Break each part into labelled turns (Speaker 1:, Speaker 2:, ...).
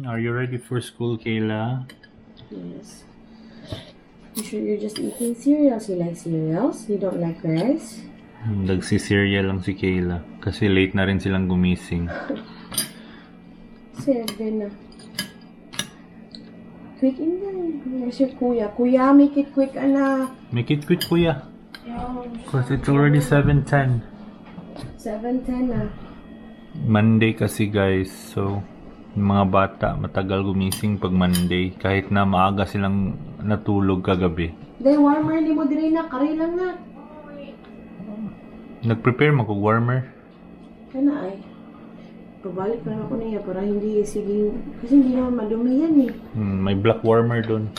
Speaker 1: Are you ready for school, Kayla?
Speaker 2: Yes. You sure you're just eating cereals? You like cereals? You don't like rice?
Speaker 1: Nagsi-cereal lang si Kayla kasi late na rin silang gumising.
Speaker 2: 7 na. Quick in na. Where's your kuya? Kuya, make it quick, anak.
Speaker 1: Make it quick, kuya. Because it's already 7:10.
Speaker 2: 7:10 na.
Speaker 1: Monday kasi guys, so yung mga bata matagal gumising pag Monday kahit na maaga silang natulog kagabi.
Speaker 2: Then warmer, di mo diri na. Kari lang na.
Speaker 1: Nag-prepare mag-warmer.
Speaker 2: Kana ay. Pabalik pa naman ako niya para hindi sige. Kasi hindi naman madumi yan eh.
Speaker 1: May black warmer doon.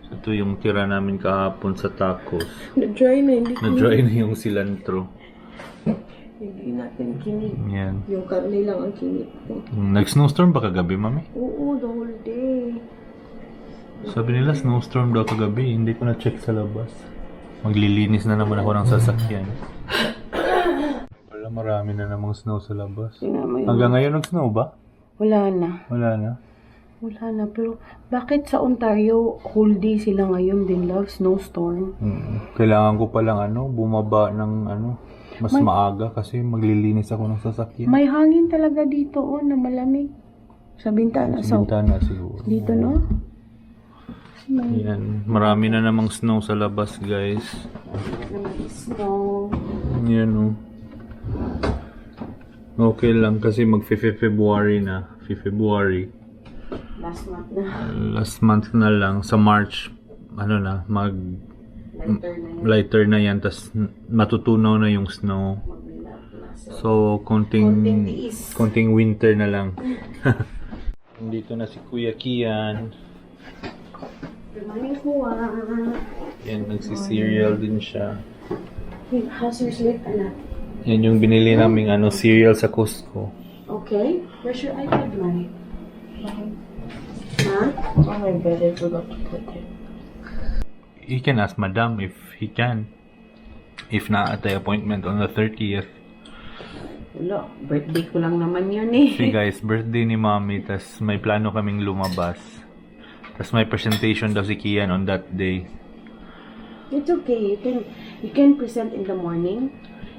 Speaker 1: Ito yung tira namin kahapon sa tacos.
Speaker 2: Na-dry na, hindi
Speaker 1: Na-dry na yung cilantro.
Speaker 2: Hindi natin kinip.
Speaker 1: Yan.
Speaker 2: Yung karne lang ang kinip ko.
Speaker 1: Nag-snowstorm ba kagabi, mami?
Speaker 2: Oo, the whole day.
Speaker 1: Sabi nila snowstorm daw kagabi. Hindi ko na-check sa labas. Maglilinis na naman ako ng sasakyan. Wala, marami na namang snow sa labas. Hanggang ngayon nag-snow ba?
Speaker 2: Wala na.
Speaker 1: Wala na.
Speaker 2: Wala na. Pero bakit sa Ontario whole day sila ngayon din love snowstorm?
Speaker 1: Kailangan ko palang bumaba ng mas maaga kasi maglilinis ako ng sasakyan.
Speaker 2: May hangin talaga dito na malamig. Sa bintana.
Speaker 1: Sa bintana siguro.
Speaker 2: Dito no?
Speaker 1: Yan. Marami na namang snow sa labas, guys.
Speaker 2: Snow.
Speaker 1: Yan Okay lang kasi mag-February na. February.
Speaker 2: Last month na.
Speaker 1: Last month na lang. Sa March, lighter na yan. Tas matutunaw na yung snow. So, konting winter na lang. Dito na si Kuya Kian.
Speaker 2: Good morning, Kuya.
Speaker 1: Yan, nagsi-cereal din siya.
Speaker 2: How's your sleep, anak?
Speaker 1: Yan yung binili naming cereal sa Costco.
Speaker 2: Okay. Where's your iPad, Mari? Huh? Oh my God, I forgot to put it.
Speaker 1: He can ask Madam if he can. If not at the appointment on the 30th.
Speaker 2: Wala, birthday ko lang naman yun eh.
Speaker 1: See guys, birthday ni Mommy, tas may plano kaming lumabas. Tas may presentation daw si Kian on that day.
Speaker 2: It's okay. You can present in the morning,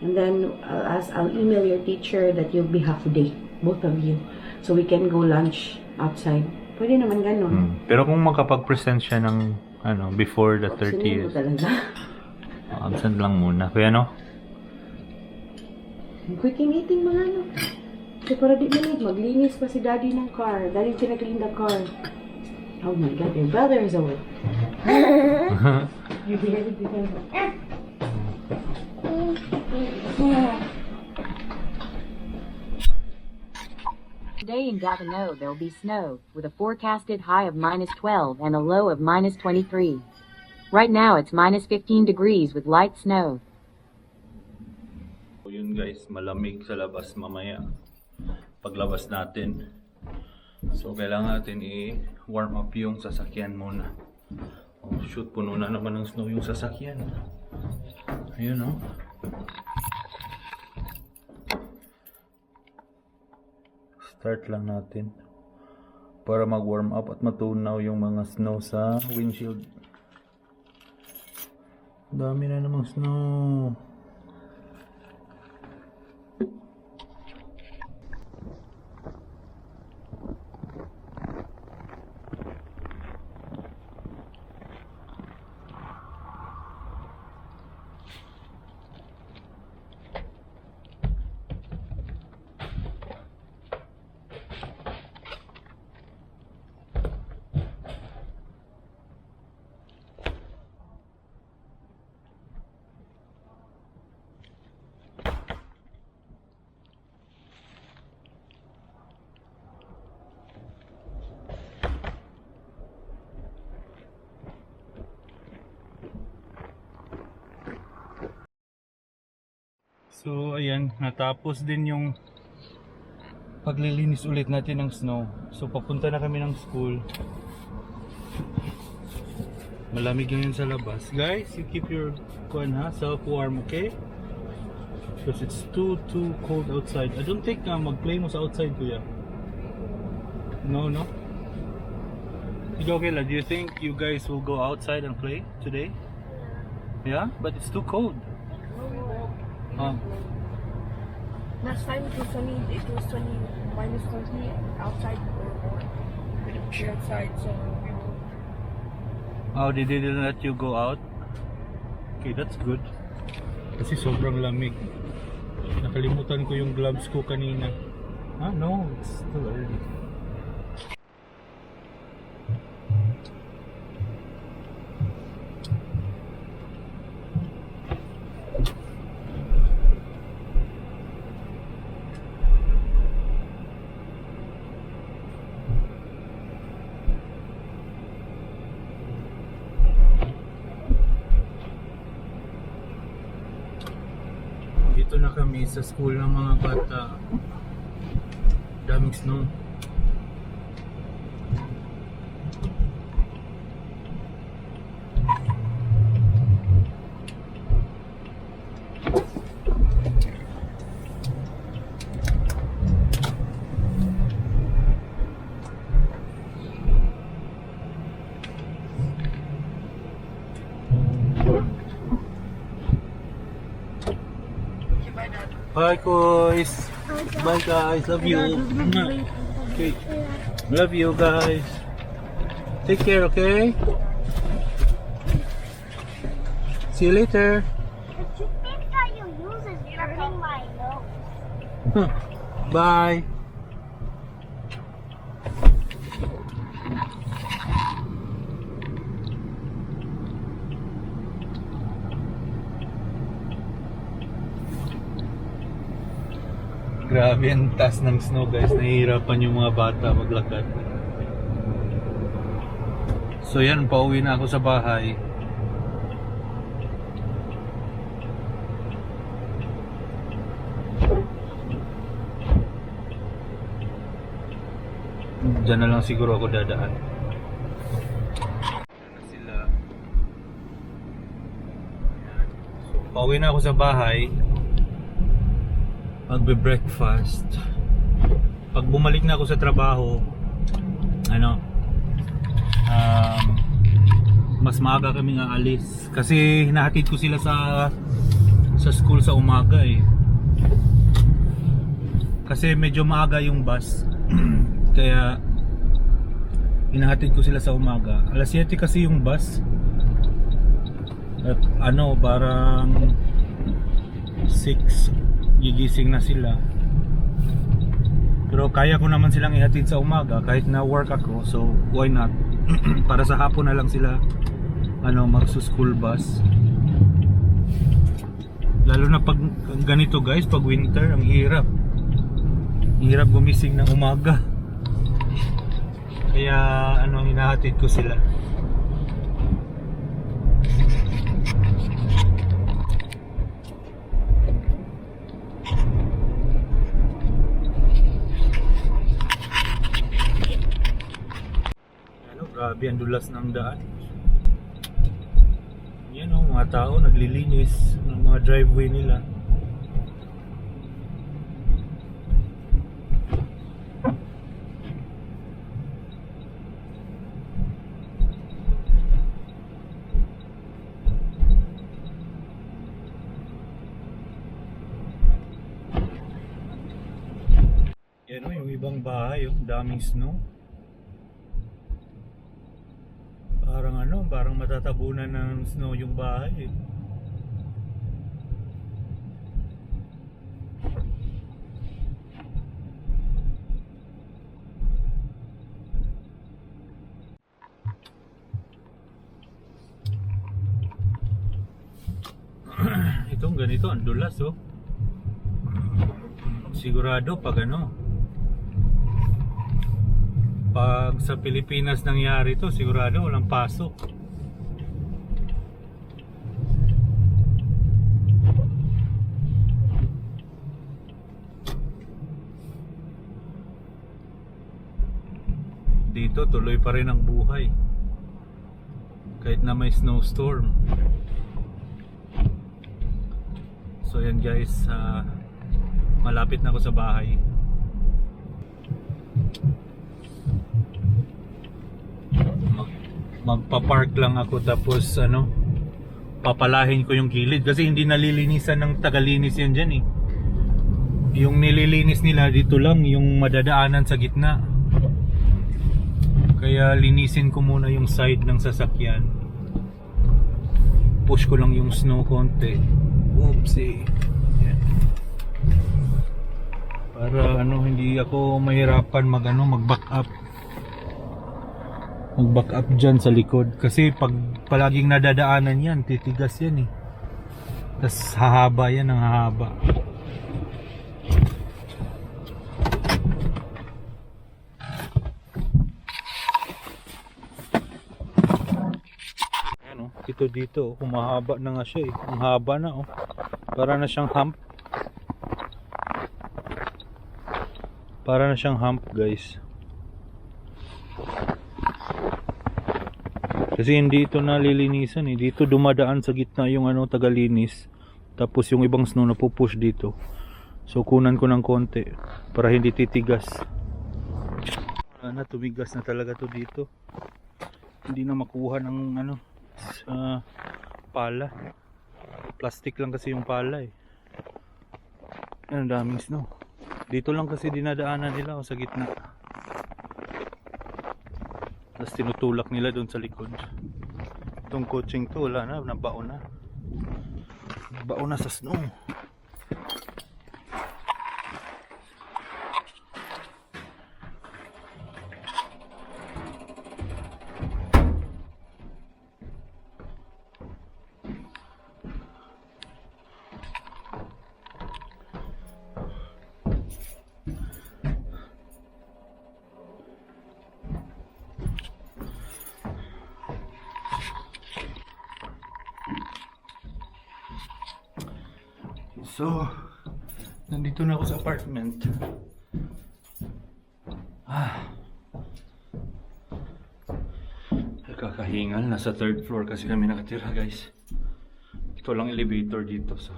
Speaker 2: and then I'll email your teacher that you'll be half day, both of you, so we can go lunch outside. Pwede naman ganun.
Speaker 1: Pero kung makapag-present siya ng before the 30th,
Speaker 2: talaga.
Speaker 1: absent lang muna. Kaya
Speaker 2: Quick in eating mga So para di manid, maglinis pa si daddy ng car. Daddy clean the car. Oh my God, your brother is awake. You hear it?
Speaker 3: Today in Gatineau, there will be snow, with a forecasted high of -12 and a low of -23. Right now, it's -15 degrees with light snow.
Speaker 1: So yun guys, malamig sa labas mamaya. Paglabas natin. So kailangan natin i-warm up yung sasakyan muna. Oh shoot, puno na naman ng snow yung sasakyan. Ayun Start lang natin para mag-warm up at matunaw yung mga snow sa windshield. Dami na namang snow. So ayan, natapos din yung paglilinis ulit natin ng snow. So papunta na kami ng school. Malamig ngayon sa labas. Guys, you keep your self warm, okay? Because it's too cold outside. I don't think mag-play mo sa outside, kuya. No, no. Okay, do you think you guys will go outside and play today? Yeah, but it's too cold. Oh.
Speaker 4: Last time it was 20, minus 20 outside or more. We're outside, so we will.
Speaker 1: Oh, they didn't let you go out? Okay, that's good. Kasi sobrang lamig. Nakalimutan ko yung gloves ko kanina. Ah, no, it's still early. Dito na kami sa school ng mga bata. Daming snow. Bye guys. Bye guys. Love you. Okay. Love you guys. Take care, okay? See you later.
Speaker 5: The toothpaste that you use is hurting my nose.
Speaker 1: Bye. Grabe ang taas ng snow guys, nahihirapan yung mga bata maglakad. So yan, pauwi na ako sa bahay. Diyan na lang siguro ako dadaan. Sila. So, pauwi na ako sa bahay. Magbe-breakfast. Pag bumalik na ako sa trabaho, mas maaga kaming aalis kasi hinahatid ko sila sa school sa umaga eh. Kasi medyo maaga yung bus. Kaya hinahatid ko sila sa umaga. Alas 7 kasi yung bus. At parang 6 gigising na sila, pero kaya ko naman silang ihatid sa umaga kahit na work ako, so why not? Para sa hapon na lang sila magsu-school bus. Lalo na pag ganito guys, pag winter, ang hirap gumising ng umaga, kaya hinahatid ko sila. Grabe ang dulas ng daan. Yan mga tao naglilinis ng mga driveway nila. Yan yung ibang bahay, daming snow. Parang matatabunan ng snow yung bahay eh. Itong ganito, ang dulas oh. Sigurado pag pag sa Pilipinas nangyari to, sigurado walang pasok. Dito tuloy pa rin ang buhay kahit na may snowstorm. So yan guys, malapit na ako sa bahay. magpa-park lang ako tapos ano, papalahin ko yung gilid kasi hindi nalilinisan ng tagalinis yan dyan eh. Yung nililinis nila dito lang, yung madadaanan sa gitna. Kaya linisin ko muna yung side ng sasakyan. Push ko lang yung snow konti. Oopsie. Yan. Para ano, hindi ako mahirapan mag-back up. Mag-back up dyan sa likod. Kasi pag palaging nadadaanan yan, titigas yan eh. Tapos hahaba yan, ang hahaba. Ano, ito dito, humahaba na nga siya eh. Ang haba na oh. Para na siyang hump. Para na siyang hump, guys. Kasi hindi ito nalilinisan eh. Dito dumadaan sa gitna yung ano, tagalinis. Tapos yung ibang snow na pupush dito. So kunan ko ng konti para hindi titigas. Wala na, tumigas na talaga to dito. Hindi na makuha ng ano, pala. Plastic lang kasi yung pala eh. Ang daming snow. Dito lang kasi dinadaanan nila o sa gitna. Tapos tinutulak nila doon sa likod. Itong coaching to, wala na, nabaon na. Nabaon na sa snow. So, nandito na ako sa apartment. Kakahingal, nasa third floor kasi kami nakatira, guys. Ito lang elevator dito, so.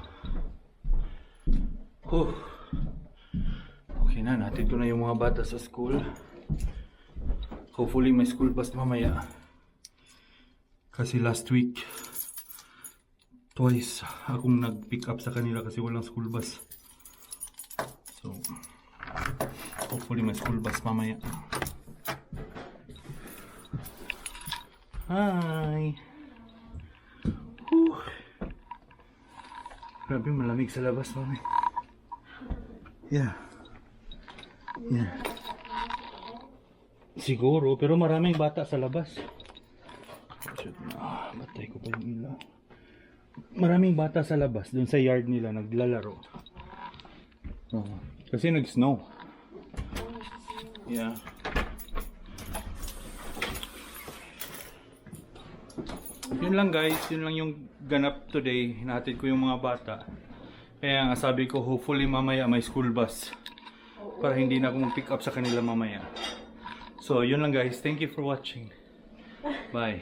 Speaker 1: Okay na, natin ko na yung mga bata sa school. Hopefully may school bus mamaya. Kasi last week twice akong nag-pick up sa kanila kasi walang school bus. So, hopefully may school bus mamaya. Hi! Whew. Grabe, malamig sa labas, mami. Yeah. Siguro, pero maraming bata sa labas. Batay ko pa yung ilaw. Maraming bata sa labas, dun sa yard nila, naglalaro. Kasi nag-snow. Yeah. Yun lang, guys, yun lang yung ganap today. Hinatid ko yung mga bata. Kaya nga sabi ko, hopefully mamaya may school bus. Para hindi na akong pick up sa kanila mamaya. So, yun lang, guys. Thank you for watching. Bye.